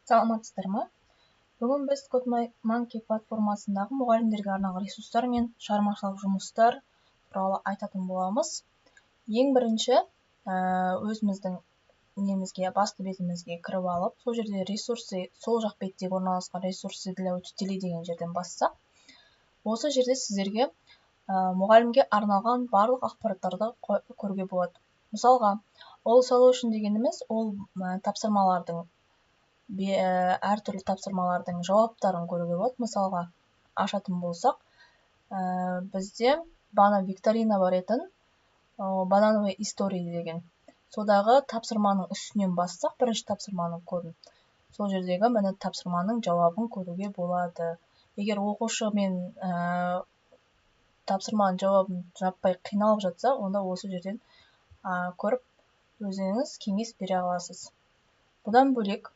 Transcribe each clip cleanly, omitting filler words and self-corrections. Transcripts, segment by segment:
Саламатсыздар ма? Бүгін біз CodeMonkey платформасындағы мұғалімдерге арналған ресурстар мен шығармашылық жұмыстар туралы айтатын боламыз. Ең бірінші өзіміздің басты бетімізге кіріп алып, сол жерде ресурсы, сол жақ беттегі орналасқан ресурсы для учителей деген жерден бассақ, осы жерде сіздерге мұғалімге арналған барлық ақпараттарды көруге болады. Мысалға, all solution дегеніміз ол тапсырмалардың әртүрлі тапсырмалардың жауаптарын көруге болады. Мысалға, ашатын болсақ, бізде бана викторина бар етін, банановый история деген. Содағы тапсырманың үстінен бассақ, бірінші тапсырманың кодын, сол жердегі міне тапсырманың жауабын көруге болады. Егер оқушы мен тапсырманың жауабын жаппай қиналып жатса, онда осы жерден көріп өзіңіз кеңес бере аласыз. Одан бөлек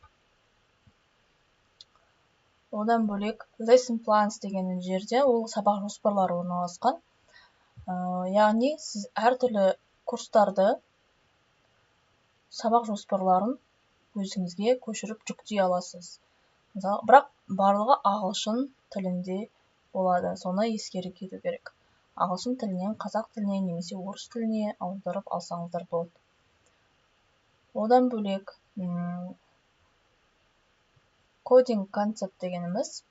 lesson plans деген жерде ол сабақ жоспарлары орналасқан. Яғни сіз әртүрлі курстарды сабақ жоспарларын өзіңізге көшіріп жүктей аласыз. Бірақ барлығы ағылшын тілінде болады. Соны ескере кету керек. Ағылшын тілінен қазақ тіліне немесе орыс тіліне аударып алсаңыздар болады. Одан бөлек кодинг концепт дегеніміз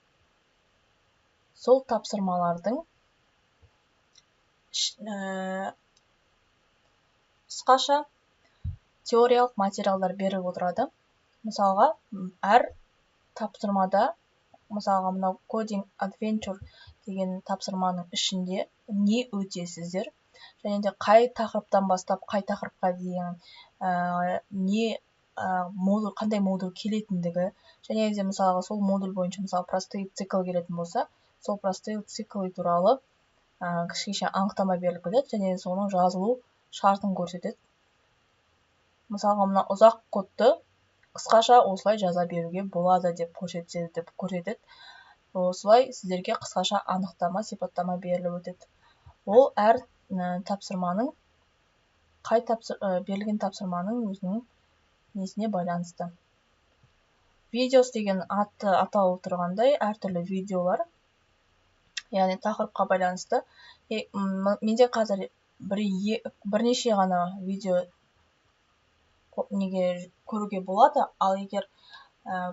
сол тапсырмалардың қысқаша теориялық материалдар беріп отырады. Мысалға, әр тапсырмада, мысалға, мынау кодинг adventure деген тапсырманың ішінде не өтесіздер, және де қай тақырыптан бастап қай тақырыпқа дейін қандай модуль келетіндігі, және де мысалға сол модуль бойынша мысалы простой цикл келетін болса, сол простой циклы туралы кішкене анықтама беріліп кетеді, және соның жазылу шартын көрсетеді. Мысалға, мына ұзақ кодты қысқаша осылай жаза беруге болады деп көрсетеді. Осылай сіздерге қысқаша анықтама, сипаттама беріліп өтеді. Ол әр тапсырманың, берілген тапсырманың өзінің несіне байланысты. Видеос деген аталып тұрғандай әртүрлі видеолар, яғни тақырыпқа байланысты. Менде қазір бірнеше ғана видео көруге болады, ал егер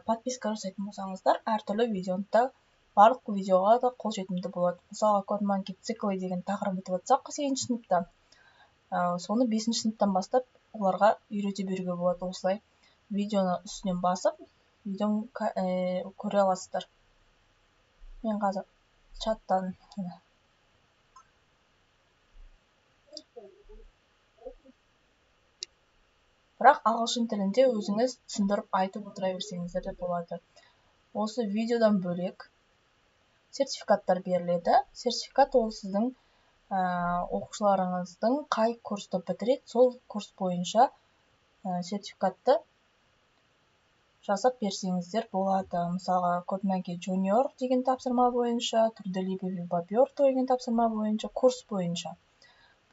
подписка жасайтын болсаңыздар, әртүрлі видеода барлық видеоға да қолжетімді болады. Мысалға, CodeMonkey циклы деген тақырып өтіп жатсақ, 8-ші сыныпта, соны 5-ші сыныптан бастап оларға үйрете беруге болады. Осылай видеоны үстінен басып, видеоны көре аласыздар. Мен қазір чаттан бірақ ағылшын тілінде өзіңіз түсіндіріп айтып отыра берсеңіздер де болады. Осы видеодан бөлек сертификаттар беріледі. Сертификат ол сіздің оқушыларыңыздың қай курсты бітіреді, сол курс бойынша сертификатты жасап берсеңіздер болады. Мысалға, CodeMonkey Junior деген тапсырма бойынша, Трудолюбивый бобер деген тапсырма бойынша, курс бойынша.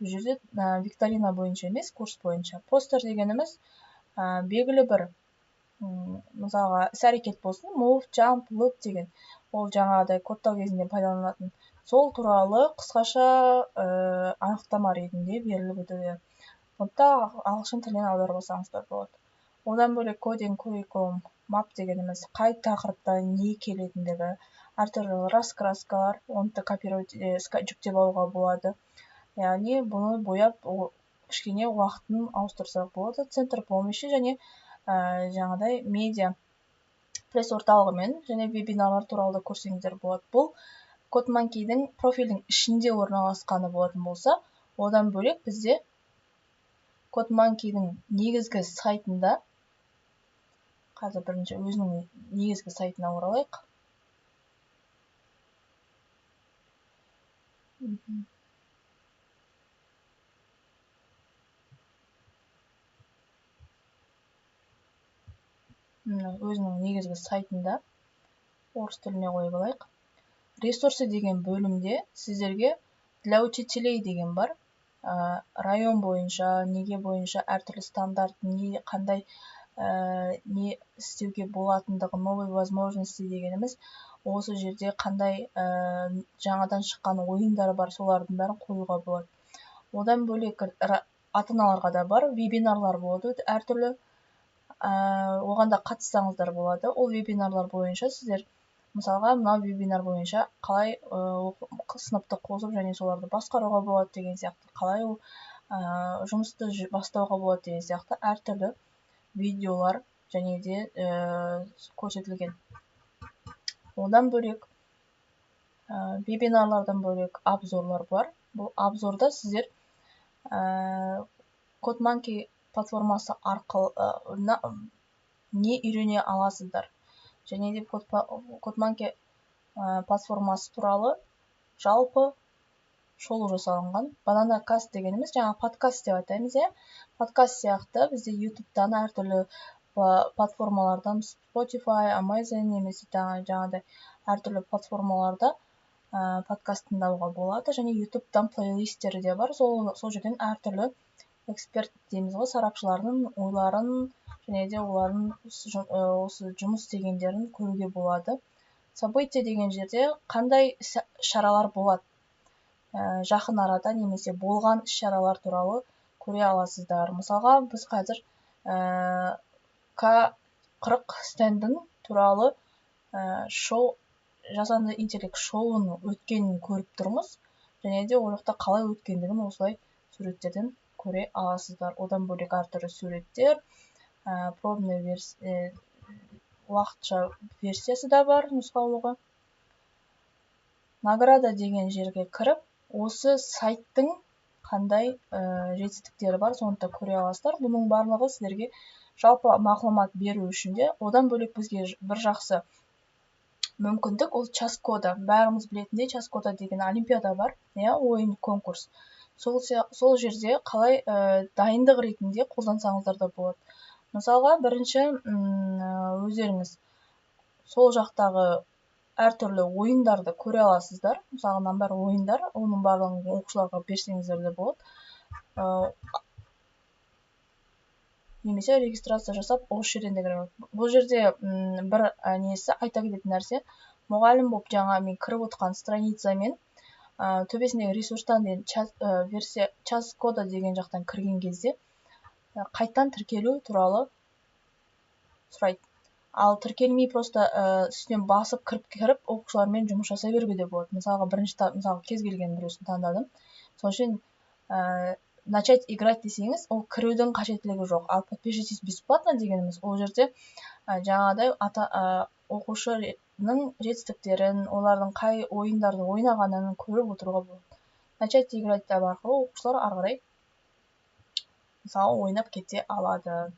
Бұл жерде викторина бойынша емес, курс бойынша. Постер дегеніміз белгілі бір, мысалға, іс-әрекет болсын, move, jump, loop деген. Ол жаңағыдай кодтау кезінде пайдаланылатын. Сол туралы қысқаша анықтама ретінде беріліп өтеді. Онда ағылшын тілінен аударып алсаңыздар болады. Одан бөлек кодинг curriculum map дегеніміз қай тақырыпта не келетіндігі, әртүрлі раскраскалар, оны копировать жүктеп алуға болады. Яғни бұны бояп, кішкене уақытын ауыстырсақ болады. Центр помощи және жаңадай медиа пресс орталығымен және вебинарлар туралы да көрсеңіздер болады. Бұл CodeMonkey'дің профилдің ішінде орналасқаны болатын болса, одан бөлек бізде CodeMonkey'дің негізгі сайтында, қазір бірінші өзінің негізгі сайтына оралайық. Өзінің негізгі сайтында, орыс тіліне қойып алайық. Ресурсы деген бөлімде сіздерге для учителей деген бар. Район бойынша, неге бойынша әртүрлі стандарт, қандай не істеуге болатындығы, новые возможности дегеніміз осы жерде қандай жаңадан шыққан ойындар бар, солардың бәрін қоюға болады. Одан бөлек ата-аналарға да бар, вебинарлар болады әртүрлі, оған да қатыссаңыздар болады. Ол вебинарлар бойынша сіздер мысалға мынау вебинар бойынша қалай сыныпты қосып және соларды басқаруға болады деген сияқты, қалай жұмысты бастауға болады деген сияқты әртүрлі видеолар және де көрсетілген. Одан бөлек вебинарлардан бөлек обзорлар бар. Бұл обзорда сіздер CodeMonkey платформасы арқылы не үйрене аласыздар. Және де CodeMonkey платформасы туралы жалпы шолу жасалынған. Bananacast дегеніміз жаңа подкаст деп айтаймыз, подкаст сияқты бізде YouTube-тан әртүрлі платформалардан, Spotify, Amazon немесе жаңағыдай әртүрлі платформаларда подкаст тыңдауға болады. Және YouTube-тан плейлисттері де бар. Сол жерден әртүрлі эксперт дейміз ғой, сарапшылардың ойларын және де олардың осы жұмыс істегендерін көруге болады. События деген жерде қандай шаралар болады, жақын арада немесе болған іс-шаралар туралы көре аласыздар. Мысалға, біз қазір К40 стендін туралы жасанды интеллект шоуының өткенін көріп тұрмыз. Және де ол жақта қалай өткендігін осылай суреттерден көре аласыздар. Одан бөлек әртүрлі суреттер, пробный уақытша версиясы да бар, нұсқаулығы. Награда деген жерге кіріп, осы сайттың қандай жетістіктері бар, соны да көре аласыздар. Бұның барлығы сіздерге жалпы мағлұмат беру үшін де, одан бөлек бізге бір жақсы мүмкіндік, ол час-кода. Бәріміз білетіндей, час-кода деген олимпиада бар, ойын конкурс. Сол жерде қалай дайындық ретінде қолдансаңыздар да болады. Мысалға, бірінші өздеріңіз сол жақтағы әртүрлі ойындарды көре аласыздар. Мысалға, мынау бәрі ойындар, оның барлығын оқушыларға берсеңіздер де болады. Немесе регистрация жасап, осы жерден де кіре алады. Бұл жерде бір несі айта кететін нәрсе, мұғалім болып жаңа мен кіріп отқан страницамен төбесіндегі ресурстан деген версия час-кода деген жақтан кірген кезде қайттан тіркелу туралы сұрайды. Ал тіркелмей просто үстінен басып кіріп оқушылармен жұмыс жасай беруге де болады. Мысалға, мысалға кез келген біреусін таңдадым. Сол үшін начать играть десеңіз, ол кірудің қажеттілігі жоқ. Ал подпишитесь бесплатно дегеніміз, ол жерде жаңағыдай оқушының жетістіктерін, олардың қай ойындарды ойнағанын көріп отыруға болады. Начать играть арқылы оқушылар ары қарай мысалы ойнап кете алады.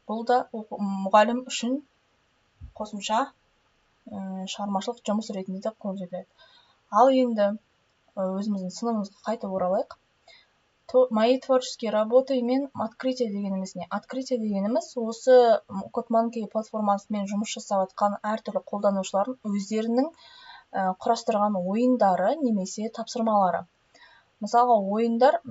Бұл да мұғалім үшін қосымша шығармашылық жұмыс ретінде де қолданылады. Ал енді өзіміздің сыныбымызға қайтып оралайық. Мои творческие работы мен открытие дегеніміз не? Открытие дегеніміз осы CodeMonkey платформасымен жұмыс жасап жатқан әртүрлі қолданушылардың өздерінің құрастырған ойындары немесе тапсырмалары. Мысалға, ойындар,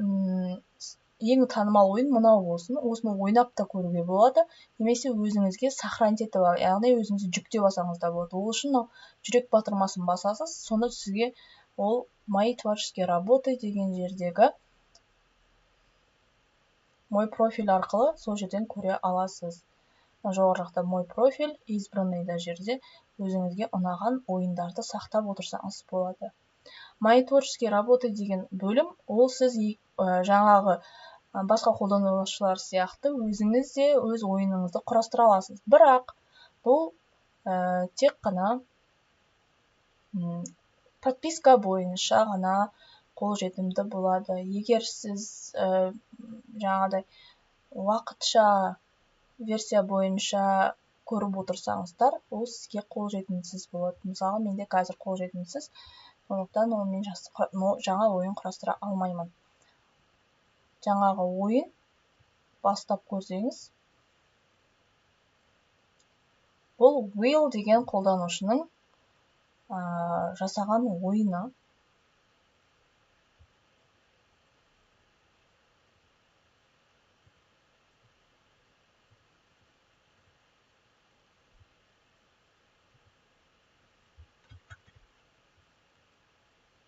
ең танымал ойын мынау болсын, осыны ойнап та көруге болады, немесе өзіңізге сохранить етіп алып, яғни өзіңізге жүктеп алсаңыз да болады. Ол үшін жүрек батырмасын басасыз, сонда сізге ол мои творческие работы деген жердегі мой профиль арқылы сол жерден көре аласыз. Жоғары жақта мой профиль, избранный да жерде өзіңізге ұнаған ойындарды сақтап отырсаңыз болады. Мои творческие работы деген бөлім, ол сіз жаңағы басқа қолданушылар сияқты өзіңіз де өз ойыныңызды құрастыра аласыз. Бірақ бұл тек қана подписка бойынша ғана қолжетімді болады. Егер сіз жаңағыдай уақытша версия бойынша көріп отырсаңыздар, ол сізге қолжетімсіз болады. Мысалы, менде қазір қолжетімсіз, сондықтан мен жаңа ойын құрастыра алмаймын. Жаңағы ойын бастап көрсеңіз, бұл Will деген қолданушының жасаған ойыны.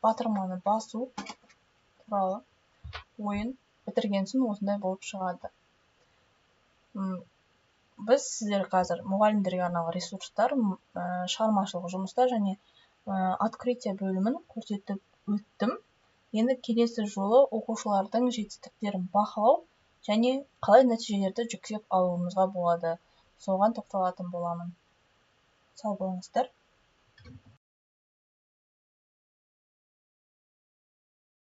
батырманы басу туралы ойын бітірген соң осындай болып шығады. Біз сіздер қазір мұғалімдерге арналған ресурстар, шығармашылық жұмыстар және открытие бөлімін көрсетіп өттім. Енді келесі жолы оқушылардың жетістіктерін бақылау және қалай нәтижелерді жүктеп алуымызға болады, соған тоқталатын боламын. Сау болыңыздар.